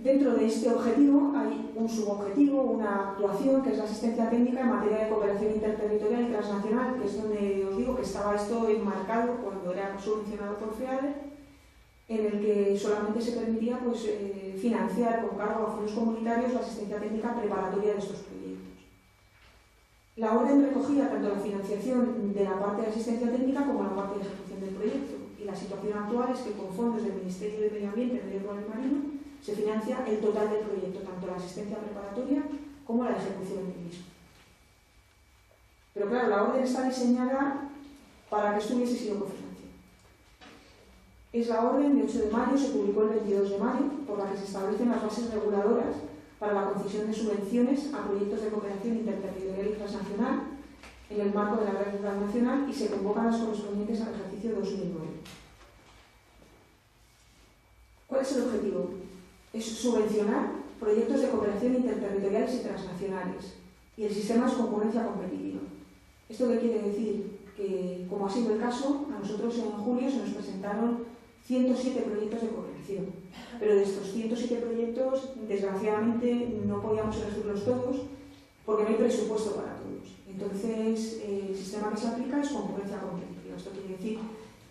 Dentro de este objetivo hay un subobjetivo, una actuación, que es la asistencia técnica en materia de cooperación interterritorial y transnacional, que es donde os digo que estaba esto enmarcado cuando era subvencionado por FEADER, en el que solamente se permitía pues, financiar con cargo a fondos comunitarios la asistencia técnica preparatoria de estos proyectos. La orden recogía tanto la financiación de la parte de asistencia técnica como la parte de ejecución del proyecto, y la situación actual es que con fondos del Ministerio de Medio Ambiente, Medio Rural y Marino se financia el total del proyecto, tanto la asistencia preparatoria como la ejecución del mismo. Pero claro, la orden está diseñada para que esto hubiese sido cofinanciado. Es la orden de 8 de mayo, se publicó el 22 de mayo, por la que se establecen las bases reguladoras para la concesión de subvenciones a proyectos de cooperación interterritorial y transnacional en el marco de la Red Rural Nacional y se convocan las correspondientes al ejercicio 2009. ¿Cuál es el objetivo? Es subvencionar proyectos de cooperación interterritoriales y transnacionales, y el sistema es concurrencia competitiva. ¿Esto qué quiere decir? Que, como ha sido el caso, a nosotros en julio se nos presentaron 107 proyectos de cooperación, pero de estos 107 proyectos, desgraciadamente, no podíamos elegirlos todos porque no hay presupuesto para todos. Entonces, el sistema que se aplica es concurrencia competitiva. Esto quiere decir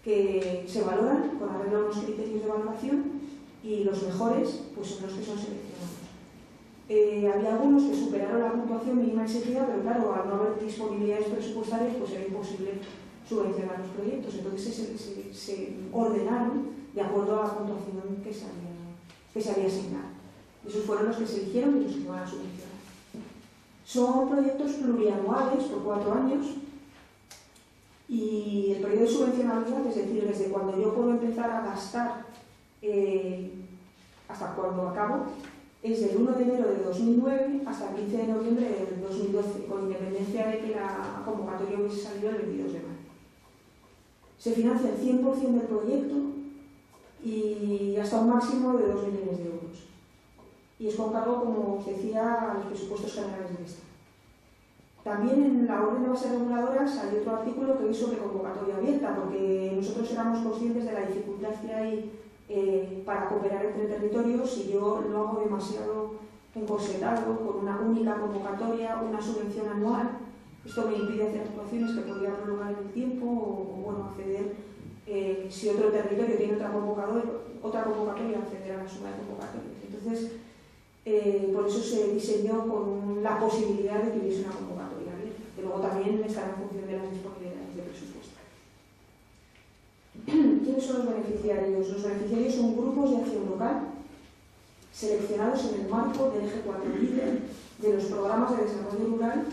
que se valoran con arreglo a unos criterios de valoración y los mejores pues son los que son seleccionados. Había algunos que superaron la puntuación mínima exigida, pero claro, al no haber disponibilidades presupuestarias, pues era imposible subvencionar los proyectos. Entonces se ordenaron de acuerdo a la puntuación que se había asignado. Esos fueron los que se eligieron y los que van a subvencionar. Son proyectos plurianuales por 4 años y el periodo de subvencionabilidad, es decir, desde cuando yo puedo empezar a gastar hasta cuando acabo, es del 1 de enero de 2009 hasta el 15 de noviembre del 2012, con independencia de que la convocatoria hubiese salido el 22 de mayo. Se financia el 100% del proyecto y hasta un máximo de 2 millones de euros. Y es con cargo, como os decía, a los presupuestos generales de esta. También en la orden de bases reguladoras hay otro artículo que es sobre convocatoria abierta, porque nosotros éramos conscientes de la dificultad que hay para cooperar entre territorios si yo lo hago demasiado encorsetado, con una única convocatoria, una subvención anual. Esto me impide hacer actuaciones que podría prolongar en el tiempo o bueno, acceder, si otro territorio tiene otra convocatoria, acceder a la suma de convocatorias. Entonces, por eso se diseñó con la posibilidad de que hubiese una convocatoria abierta, que luego también estará en función de las disponibilidades de presupuesto. ¿Quiénes son los beneficiarios? Los beneficiarios son grupos de acción local seleccionados en el marco del eje 4 líder de los programas de desarrollo rural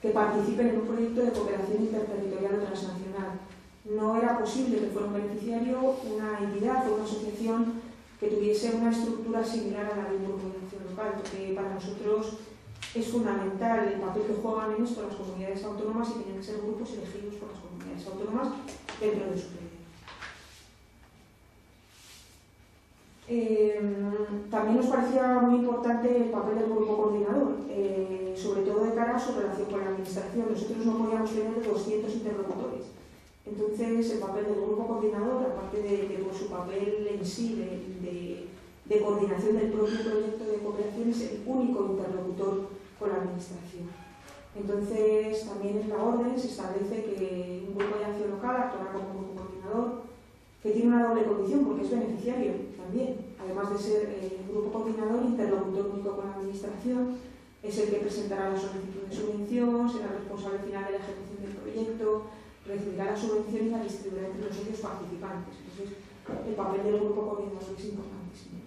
que participen en un proyecto de cooperación interterritorial o transnacional. No era posible que fuera un beneficiario una entidad o una asociación que tuviese una estructura similar a la de un grupo de acción local, porque para nosotros es fundamental el papel que juegan en esto las comunidades autónomas y tienen que ser grupos elegidos por las comunidades autónomas dentro de su proyecto. También nos parecía muy importante el papel del grupo coordinador, sobre todo de cara a su relación con la administración. Nosotros no podíamos tener 200 interlocutores. Entonces, el papel del grupo coordinador, aparte de por su papel en sí de coordinación del propio proyecto de cooperación, es el único interlocutor con la administración. Entonces, también en la orden se establece que un grupo de acción local actuará como grupo coordinador, que tiene una doble condición porque es beneficiario también, además de ser grupo coordinador, interlocutor único con la administración, es el que presentará la solicitud de subvención, será responsable final de la ejecución del proyecto, recibirá la subvención y la distribuirá entre los socios participantes. Entonces, el papel del grupo coordinador es importantísimo.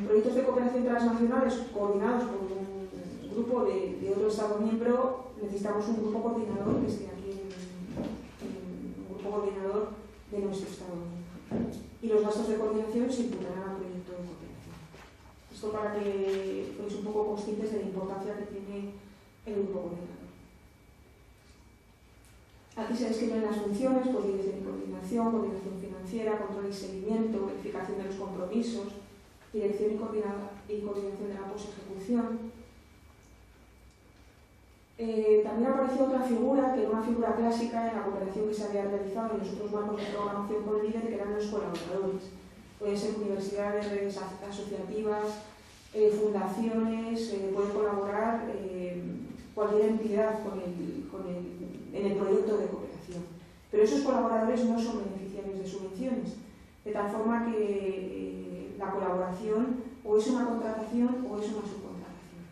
Proyectos de cooperación transnacionales coordinados por un grupo de otro Estado miembro, necesitamos un grupo coordinador que esté aquí coordinador de nuestro Estado miembro. Y los gastos de coordinación se imputarán al proyecto de cooperación. Esto para que seáis un poco conscientes de la importancia que tiene el grupo coordinador. Aquí se describen las funciones, pues desde coordinación, coordinación financiera, control y seguimiento, verificación de los compromisos, dirección y coordinación de la posejecución. También apareció otra figura, que era una figura clásica en la cooperación que se había realizado en los otros marcos de programación con el líder, que eran los colaboradores. pueden ser universidades, redes asociativas, fundaciones, puede colaborar cualquier entidad en el proyecto de cooperación. Pero esos colaboradores no son beneficiarios de subvenciones, de tal forma que la colaboración o es una contratación o es una subcontratación.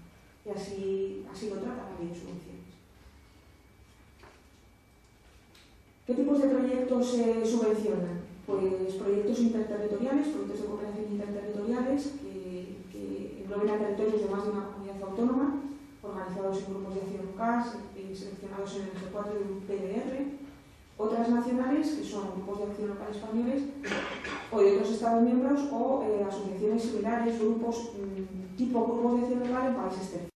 Y así lo trata la ley de subvenciones. ¿Qué tipos de proyectos se subvencionan? Pues proyectos interterritoriales, proyectos de cooperación interterritoriales que engloben a territorios de más de una comunidad autónoma, organizados en grupos de acción CAS, seleccionados en el G4 de un PDR. Otras nacionales, que son grupos de acción local españoles o de otros Estados miembros, o asociaciones similares, grupos tipo grupos de acción local en países terceros.